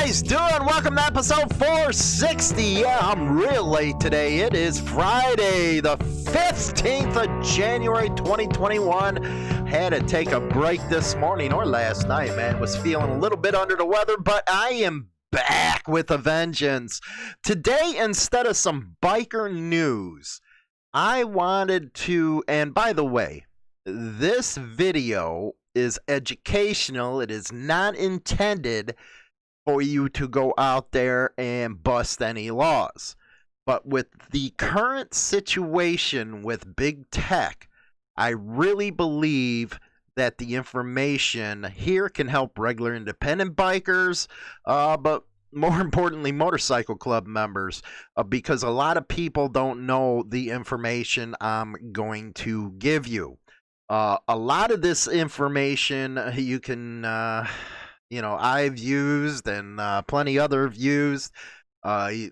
guys doing? Welcome to episode 460. Yeah, I'm real late today. It is Friday, the 15th of January, 2021. Had to take a break this morning or last night, man. Was feeling a little bit under the weather, but I am back with a vengeance. Today, instead of some biker news, I wanted to, and by the way, this video is educational. It is not intended for you to go out there and bust any laws. But with the current situation with big tech, I really believe that the information here can help regular independent bikers, but more importantly, motorcycle club members, because a lot of people don't know the information I'm going to give you. A lot of this information you can, I've used and plenty other have used. Let's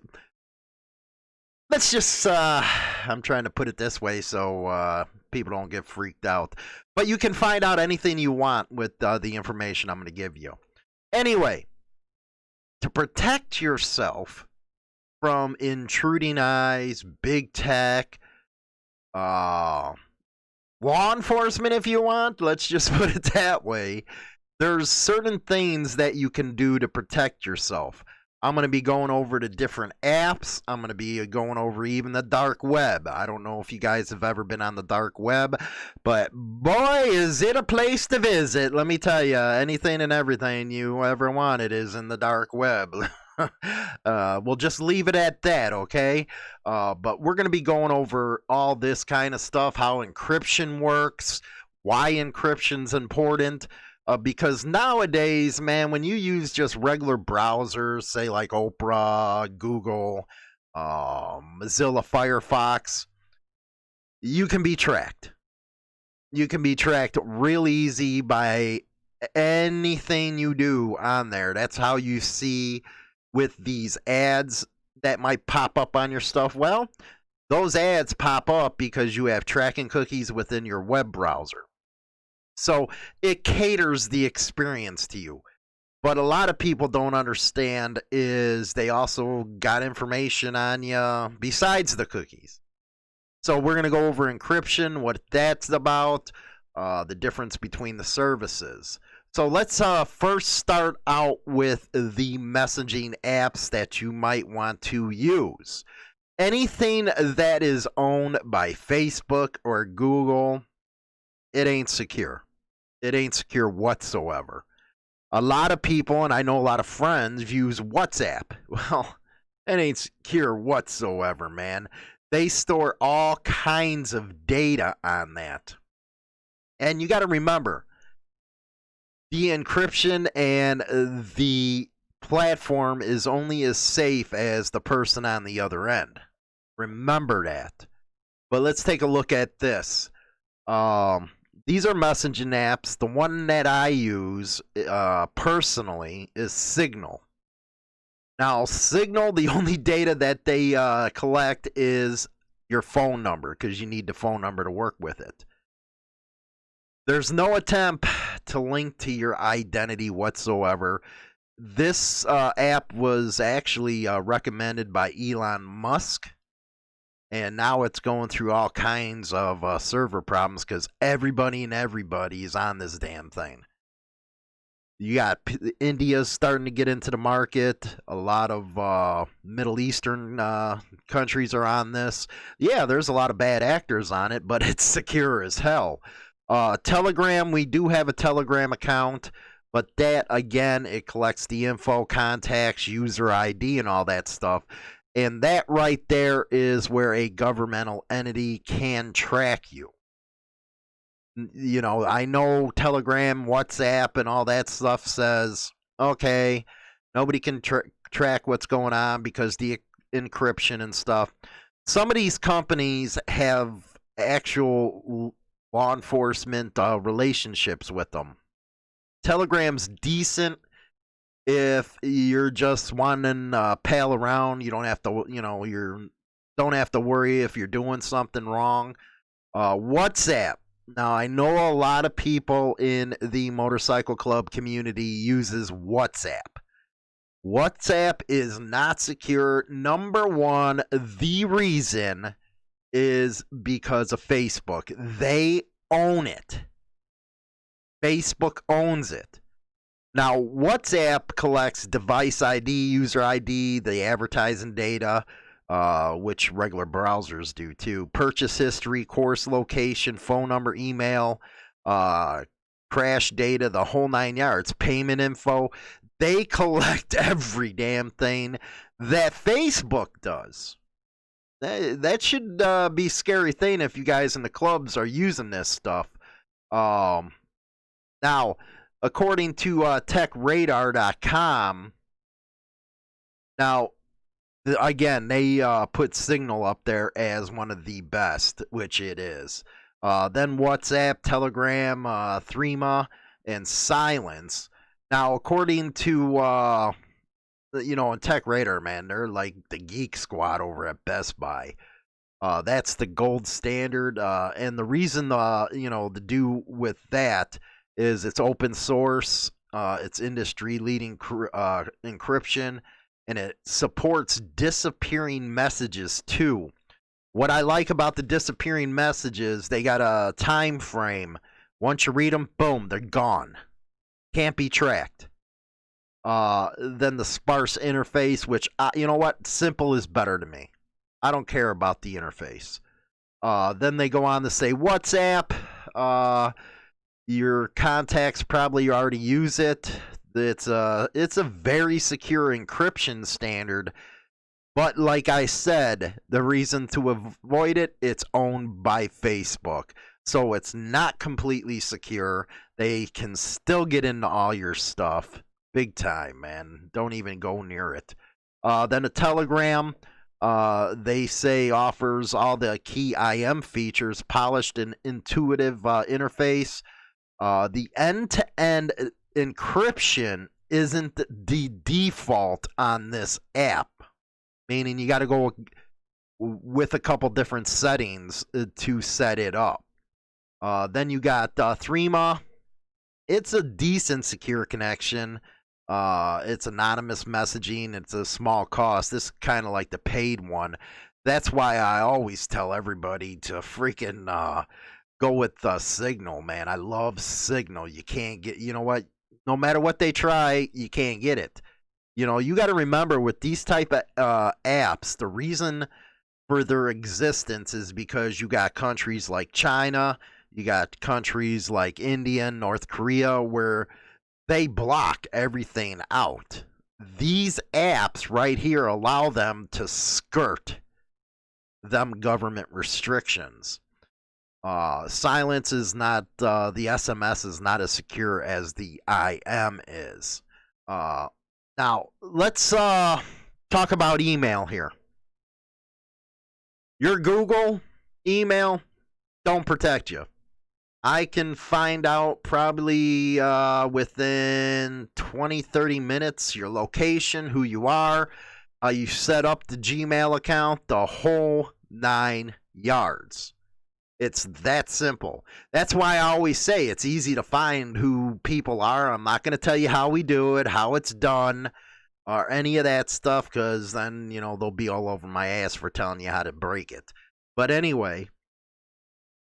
just, I'm trying to put it this way so people don't get freaked out. But you can find out anything you want with the information I'm going to give you. Anyway, to protect yourself from intruding eyes, big tech, law enforcement if you want, let's just put it that way. There's certain things that you can do to protect yourself. I'm going to be going over to different apps. I'm going to be going over even the dark web. I don't know if you guys have ever been on the dark web, but boy, is it a place to visit. Let me tell you, anything and everything you ever wanted is in the dark web. We'll just leave it at that, okay? But we're going to be going over all this kind of stuff, how encryption works, why encryption's important. Because nowadays, man, when you use just regular browsers, say like Opera, Google, Mozilla Firefox, you can be tracked. You can be tracked real easy by anything you do on there. That's how you see with these ads that might pop up on your stuff. Well, those ads pop up because you have tracking cookies within your web browser. So it caters the experience to you. But a lot of people don't understand is they also got information on you besides the cookies. So we're going to go over encryption, what that's about, the difference between the services. So let's first start out with the messaging apps that you might want to use. Anything that is owned by Facebook or Google, it ain't secure. It ain't secure whatsoever. A lot of people, and I know a lot of friends, use WhatsApp. Well, it ain't secure whatsoever, man. They store all kinds of data on that. And you got to remember, the encryption and the platform is only as safe as the person on the other end. Remember that. But let's take a look at this. These are messaging apps. The one that I use personally is Signal. Now, Signal, the only data that they collect is your phone number because you need the phone number to work with it. There's no attempt to link to your identity whatsoever. This app was actually recommended by Elon Musk. And now it's going through all kinds of server problems because everybody is on this damn thing. You got India's starting to get into the market. A lot of Middle Eastern countries are on this. Yeah, there's a lot of bad actors on it, but it's secure as hell. Telegram, we do have a Telegram account, but that, again, it collects the info, contacts, user ID, and all that stuff. And that right there is where a governmental entity can track you. You know, I know Telegram, WhatsApp, and all that stuff says, okay, nobody can track what's going on because the encryption and stuff. Some of these companies have actual law enforcement relationships with them. Telegram's decent. If you're just wanting to pal around, you don't have to, don't have to worry if you're doing something wrong. WhatsApp. Now, I know a lot of people in the motorcycle club community uses WhatsApp. WhatsApp is not secure. Number one, the reason is because of Facebook. They own it. Facebook owns it. Now, WhatsApp collects device ID, user ID, the advertising data, which regular browsers do too. Purchase history, course location, phone number, email, crash data, the whole 9 yards, payment info. They collect every damn thing that Facebook does. That should be a scary thing if you guys in the clubs are using this stuff. Now, according to TechRadar.com, now, again, they put Signal up there as one of the best, which it is. Then WhatsApp, Telegram, Threema, and Silence. Now, according to, in TechRadar, man, they're like the geek squad over at Best Buy. That's the gold standard. And the reason, to do with that is it's open source, it's industry-leading encryption, and it supports disappearing messages too. What I like about the disappearing messages, they got a time frame. Once you read them, boom, they're gone. Can't be tracked. Then the sparse interface, which, you know what? Simple is better to me. I don't care about the interface. Then they go on to say WhatsApp. Your contacts probably already use it. It's a very secure encryption standard. But like I said, the reason to avoid it, it's owned by Facebook. So it's not completely secure. They can still get into all your stuff. Big time, man. Don't even go near it. Then a Telegram, they say offers all the key IM features, polished and intuitive interface. The end-to-end encryption isn't the default on this app, meaning you got to go with a couple different settings to set it up. Then you got Threema. It's a decent secure connection. It's anonymous messaging. It's a small cost. This is kind of like the paid one. That's why I always tell everybody to freaking go with Signal, man. I love Signal. You can't get, you know what? No matter what they try, you can't get it. You got to remember with these type of apps, the reason for their existence is because you got countries like China, you got countries like India, North Korea, where they block everything out. These apps right here allow them to skirt them government restrictions. Silence is not, the SMS is not as secure as the IM is. Now, let's talk about email here. Your Google email don't protect you. I can find out probably within 20, 30 minutes your location, who you are, how you set up the Gmail account, the whole 9 yards. It's that simple. That's why I always say it's easy to find who people are. I'm not going to tell you how we do it, how it's done, or any of that stuff, because then, they'll be all over my ass for telling you how to break it. But anyway,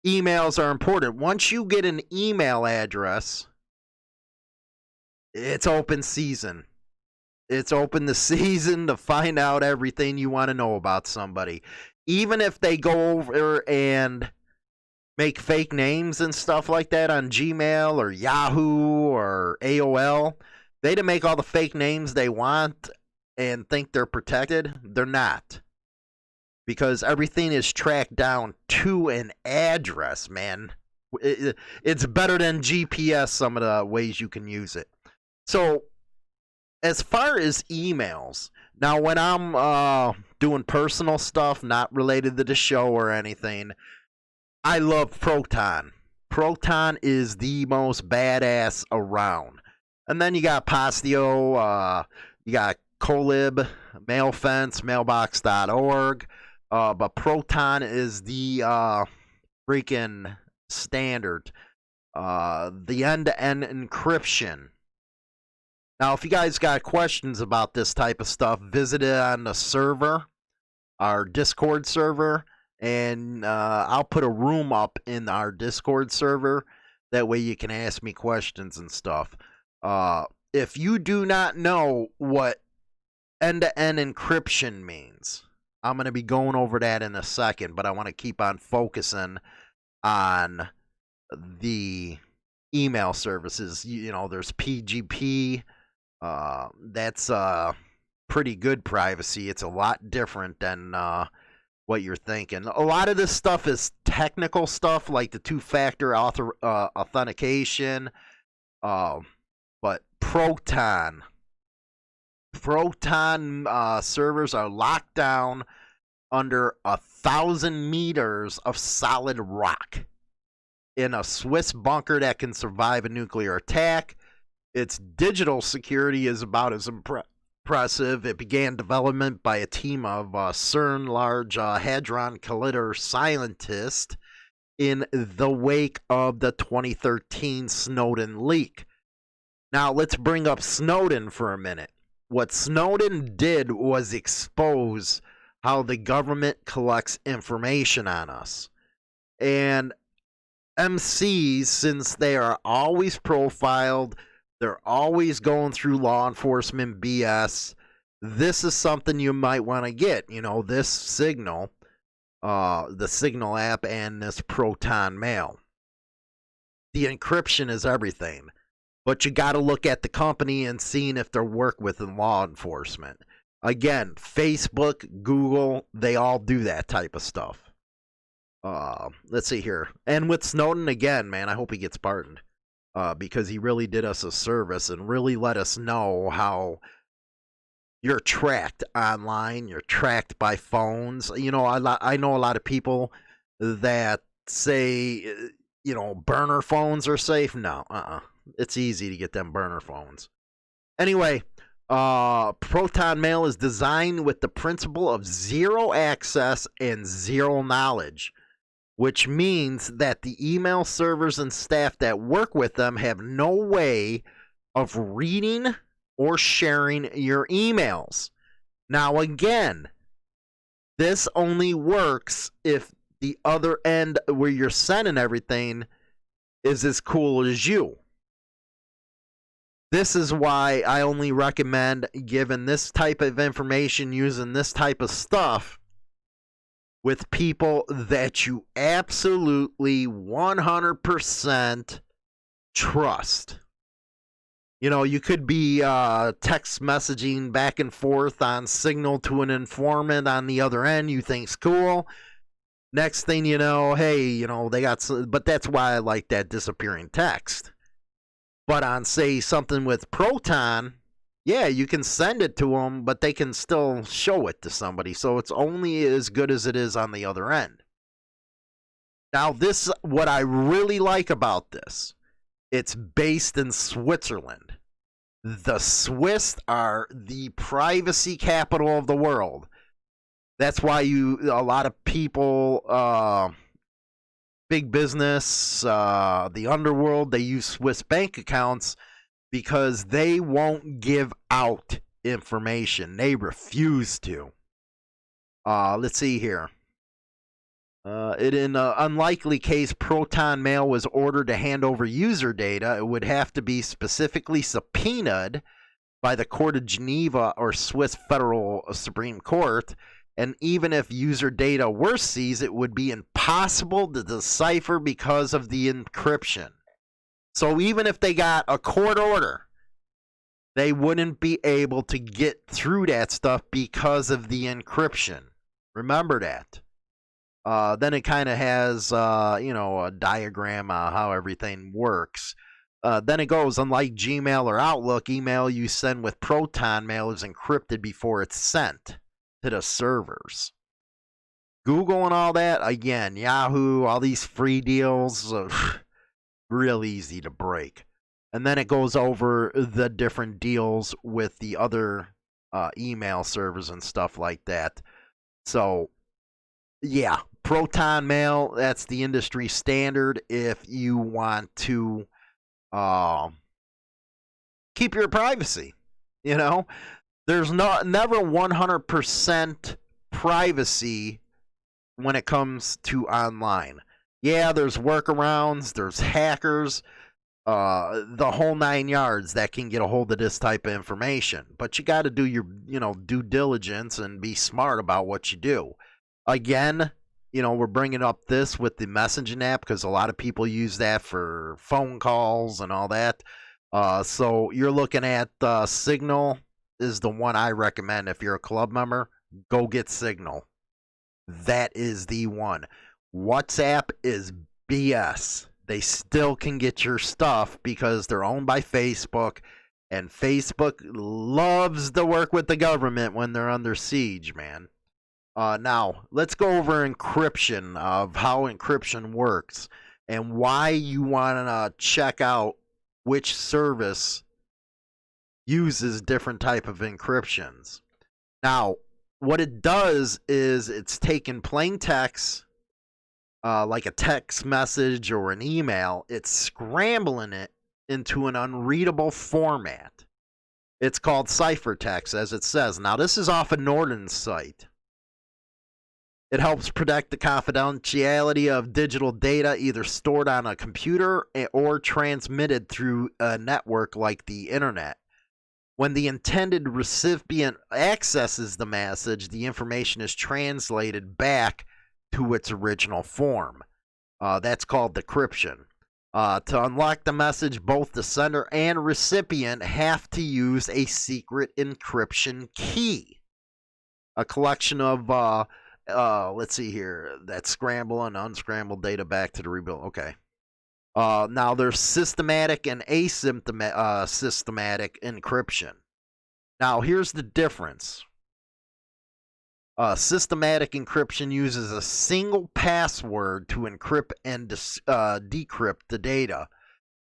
emails are important. Once you get an email address, it's open season. It's open the season to find out everything you want to know about somebody. Even if they go over and make fake names and stuff like that on Gmail or Yahoo or AOL, they to make all the fake names they want and think they're protected. They're not. Because everything is tracked down to an address, man. It's better than GPS, some of the ways you can use it. So, as far as emails, now when I'm doing personal stuff, not related to the show or anything, I love Proton. Proton is the most badass around. And then you got Postio, you got Colib, Mailfence, Mailbox.org. But Proton is the freaking standard. The end-to-end encryption. Now, if you guys got questions about this type of stuff, visit it on the server, our Discord server, and I'll put a room up in our Discord server. That way you can ask me questions and stuff. If you do not know what end-to-end encryption means, I'm going to be going over that in a second, but I want to keep on focusing on the email services. You know, there's PGP. That's pretty good privacy. It's a lot different than what you're thinking. A lot of this stuff is technical stuff, like the two-factor authentication. But Proton servers are locked down under 1,000 meters of solid rock in a Swiss bunker that can survive a nuclear attack. Its digital security is about as impressive. It began development by a team of CERN Large Hadron Collider scientists in the wake of the 2013 Snowden leak. Now, let's bring up Snowden for a minute. What Snowden did was expose how the government collects information on us. And MCs, since they are always profiled, they're always going through law enforcement BS, this is something you might want to get. You know, this Signal, the Signal app, and this Proton Mail. The encryption is everything. But you got to look at the company and seeing if they're work within law enforcement. Again, Facebook, Google, they all do that type of stuff. Let's see here. And with Snowden, again, man, I hope he gets pardoned. Because he really did us a service and really let us know how you're tracked online. You're tracked by phones. You know, I know a lot of people that say, you know, burner phones are safe. No, it's easy to get them burner phones. Anyway, Proton Mail is designed with the principle of zero access and zero knowledge, which means that the email servers and staff that work with them have no way of reading or sharing your emails. Now, again, this only works if the other end where you're sending everything is as cool as you. This is why I only recommend giving this type of information, using this type of stuff with people that you absolutely 100% trust. You know, you could be text messaging back and forth on Signal to an informant on the other end you think's cool. Next thing you know, hey, you know, they got some, but that's why I like that disappearing text. But on, say, something with Proton, yeah, you can send it to them, but they can still show it to somebody. So it's only as good as it is on the other end. Now, this, what I really like about this, it's based in Switzerland. The Swiss are the privacy capital of the world. That's why a lot of people, big business, the underworld, they use Swiss bank accounts because they won't give out information. They refuse to. Let's see here. In an unlikely case, Proton Mail was ordered to hand over user data. It would have to be specifically subpoenaed by the Court of Geneva or Swiss Federal Supreme Court. And even if user data were seized, it would be impossible to decipher because of the encryption. So even if they got a court order, they wouldn't be able to get through that stuff because of the encryption. Remember that. Then it kind of has, a diagram of how everything works. Then it goes, unlike Gmail or Outlook, email you send with Proton Mail is encrypted before it's sent to the servers. Google and all that, again, Yahoo, all these free deals, real easy to break. And then it goes over the different deals with the other email servers and stuff like that. So, yeah, Proton Mail, that's the industry standard if you want to keep your privacy. You know, there's never 100% privacy when it comes to online. Yeah, there's workarounds, there's hackers, the whole 9 yards that can get a hold of this type of information. But you got to do your, due diligence and be smart about what you do. Again, we're bringing up this with the messaging app because a lot of people use that for phone calls and all that. So you're looking at Signal is the one I recommend. If you're a club member, go get Signal. That is the one. WhatsApp is BS. They still can get your stuff because they're owned by Facebook, and Facebook loves to work with the government when they're under siege, man. Now, let's go over encryption, of how encryption works and why you want to check out which service uses different type of encryptions. Now, what it does is it's taking plain text, like a text message or an email, it's scrambling it into an unreadable format. It's called ciphertext, as it says. Now, this is off of Norton's site. It helps protect the confidentiality of digital data either stored on a computer or transmitted through a network like the internet. When the intended recipient accesses the message, the information is translated back to its original form. That's called decryption. To unlock the message, both the sender and recipient have to use a secret encryption key. A collection of, let's see here, that scramble and unscramble data back to the rebuild. Okay. Now there's systematic and asymptomatic systematic encryption. Now here's the difference. Systematic encryption uses a single password to encrypt and decrypt the data.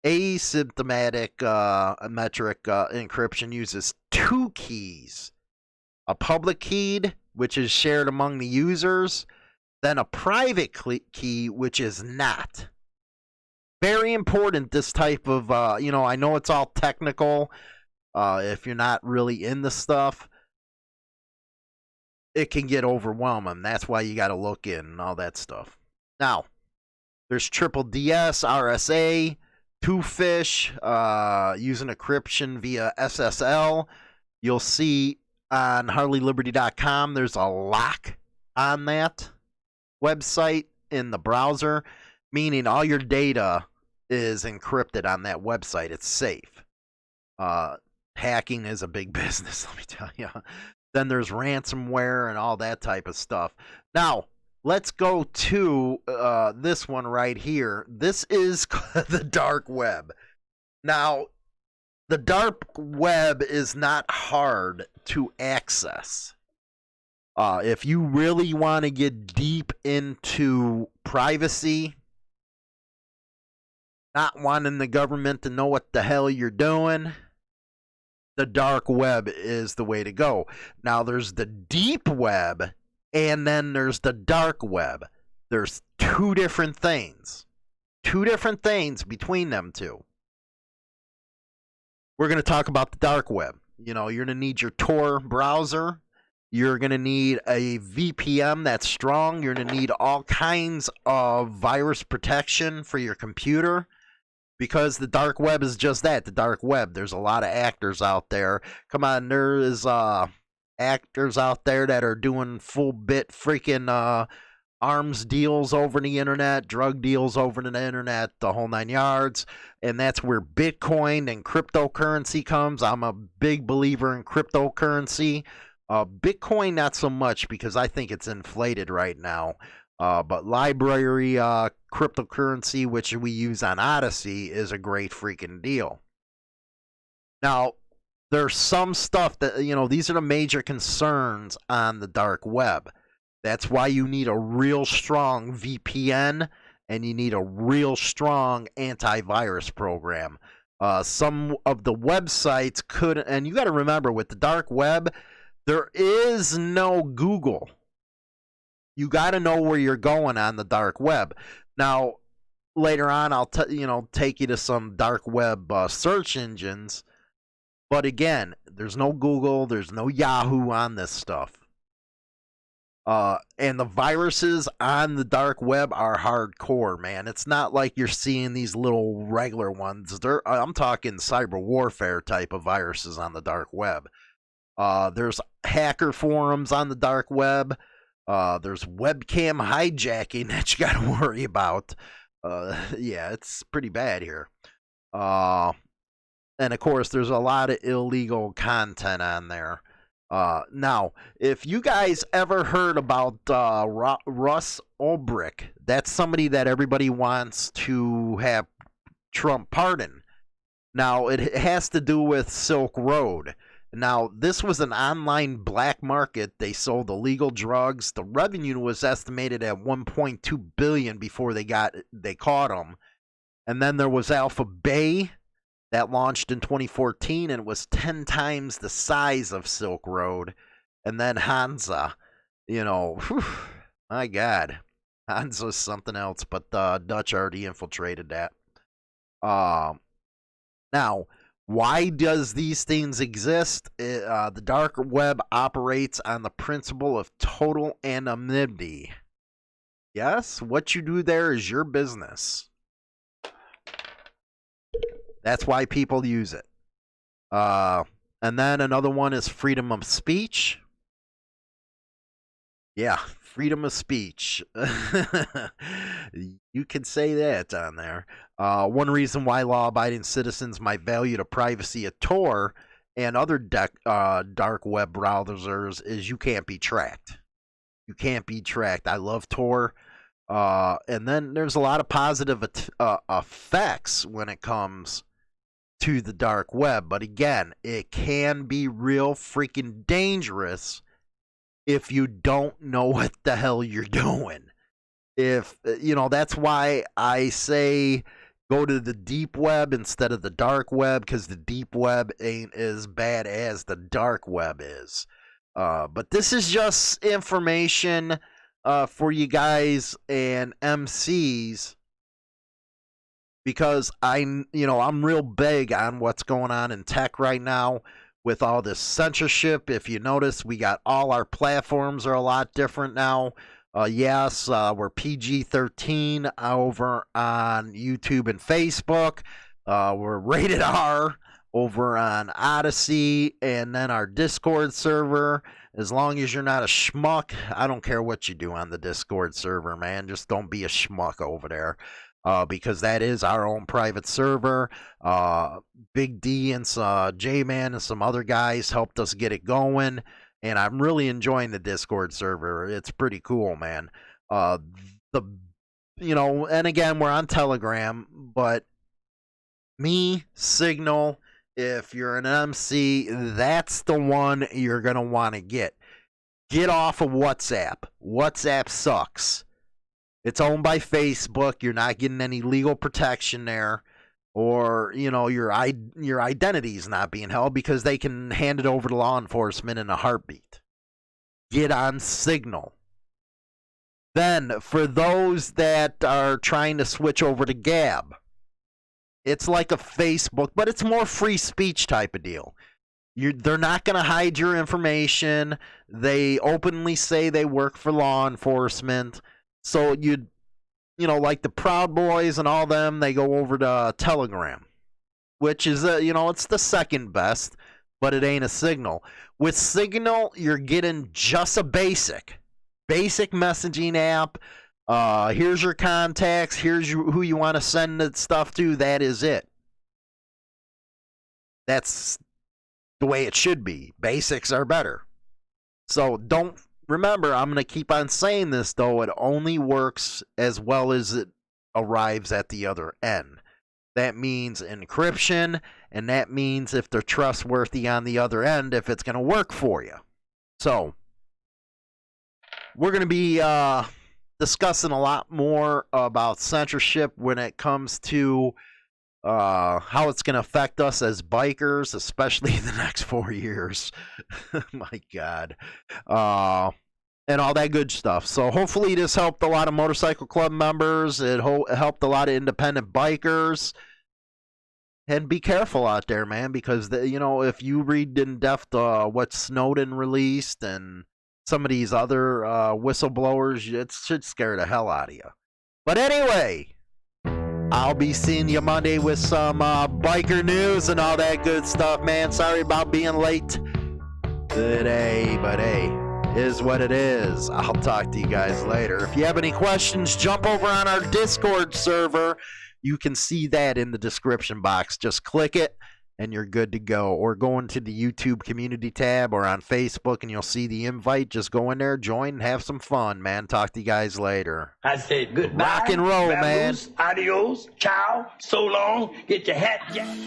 Asymptomatic metric encryption uses two keys. A public key, which is shared among the users, then a private key, which is not. Very important, this type of, I know it's all technical. If you're not really in the stuff, it can get overwhelming. That's why you got to look in and all that stuff. Now, there's triple DS, RSA, two-fish, using encryption via SSL. You'll see on HarleyLiberty.com, there's a lock on that website in the browser, meaning all your data is encrypted on that website. It's safe. Hacking is a big business, let me tell you. Then there's ransomware and all that type of stuff. Now, let's go to this one right here. This is the dark web. Now, the dark web is not hard to access. If you really want to get deep into privacy, not wanting the government to know what the hell you're doing, the dark web is the way to go. Now, there's the deep web, and then there's the dark web. There's two different things. Two different things between them two. We're going to talk about the dark web. You're going to need your Tor browser. You're going to need a VPN that's strong. You're going to need all kinds of virus protection for your computer. Because the dark web is just that, the dark web. There's a lot of actors out there. Come on, there is actors out there that are doing full bit freaking arms deals over the internet, drug deals over the internet, the whole 9 yards. And that's where Bitcoin and cryptocurrency comes. I'm a big believer in cryptocurrency. Bitcoin, not so much, because I think it's inflated right now. But library cryptocurrency, which we use on Odyssey, is a great freaking deal. Now, there's some stuff that, these are the major concerns on the dark web. That's why you need a real strong VPN and you need a real strong antivirus program. Some of the websites could, and you got to remember, with the dark web, there is no Google. You got to know where you're going on the dark web. Now, later on, I'll take you to some dark web search engines But again, there's no Google, there's no Yahoo on this stuff. And the viruses on the dark web are hardcore, man. It's not like you're seeing these little regular ones. I'm talking cyber warfare type of viruses on the dark web. There's hacker forums on the dark web. There's webcam hijacking that you got to worry about. Yeah, it's pretty bad here. And of course, there's a lot of illegal content on there. Now, if you guys ever heard about Russ Ulbricht, that's somebody that everybody wants to have Trump pardon. Now, it has to do with Silk Road. Now, this was an online black market. They sold illegal drugs. The revenue was estimated at $1.2 billion before they caught them. And then there was Alpha Bay that launched in 2014, and it was 10 times the size of Silk Road. And then Hansa, my God, Hansa's something else, but the Dutch already infiltrated that. Now, why does these things exist? The dark web operates on the principle of total anonymity. Yes, what you do there is your business. That's why people use it. And then another one is freedom of speech. Yeah, freedom of speech. You can say that on there. One reason why law-abiding citizens might value the privacy of Tor and other dark web browsers is you can't be tracked. You can't be tracked. I love Tor. And then there's a lot of positive effects when it comes to the dark web. But again, it can be real freaking dangerous if you don't know what the hell you're doing. That's why I say go to the deep web instead of the dark web, because the deep web ain't as bad as the dark web is. But this is just information for you guys and MCs, because I'm real big on what's going on in tech right now with all this censorship. If you notice, we got all our platforms are a lot different now. Yes, we're PG-13 over on YouTube and Facebook. We're rated R over on Odyssey, and then our Discord server. As long as you're not a schmuck, I don't care what you do on the Discord server, man. Just don't be a schmuck over there. Because that is our own private server. Big D and J-Man and some other guys helped us get it going, and I'm really enjoying the Discord server. It's pretty cool, man. And again, we're on Telegram, but me, Signal, if you're an MC, that's the one you're going to want to get. Get off of WhatsApp. WhatsApp sucks. It's owned by Facebook. You're not getting any legal protection there, or your identity is not being held because they can hand it over to law enforcement in a heartbeat. Get on Signal. Then, for those that are trying to switch over to Gab, it's like a Facebook, but it's more free speech type of deal. They're not going to hide your information. They openly say they work for law enforcement. So like the Proud Boys and all them, they go over to Telegram, which is it's the second best, but it ain't a Signal. With Signal, you're getting just a basic messaging app. Here's your contacts. Here's who you want to send the stuff to. That is it. That's the way it should be. Basics are better. So remember, I'm going to keep on saying this, though. It only works as well as it arrives at the other end. That means encryption, and that means if they're trustworthy on the other end, if it's going to work for you. So, we're going to be discussing a lot more about censorship when it comes to how it's going to affect us as bikers, especially in the next 4 years. My God. And all that good stuff. So hopefully this helped a lot of motorcycle club members. It helped a lot of independent bikers. and be careful out there, man, because if you read in depth what Snowden released and some of these other whistleblowers, it should scare the hell out of you. But anyway, I'll be seeing you Monday with some biker news and all that good stuff, man. Sorry about being late today, but hey, is what it is. I'll talk to you guys later. If you have any questions, jump over on our Discord server. You can see that in the description box. Just click it and you're good to go. Or go into the YouTube community tab or on Facebook and you'll see the invite. Just go in there, join, and have some fun, man. Talk to you guys later. I said goodbye. Rock and roll, man. Adios. Ciao. So long. Get your hat jack.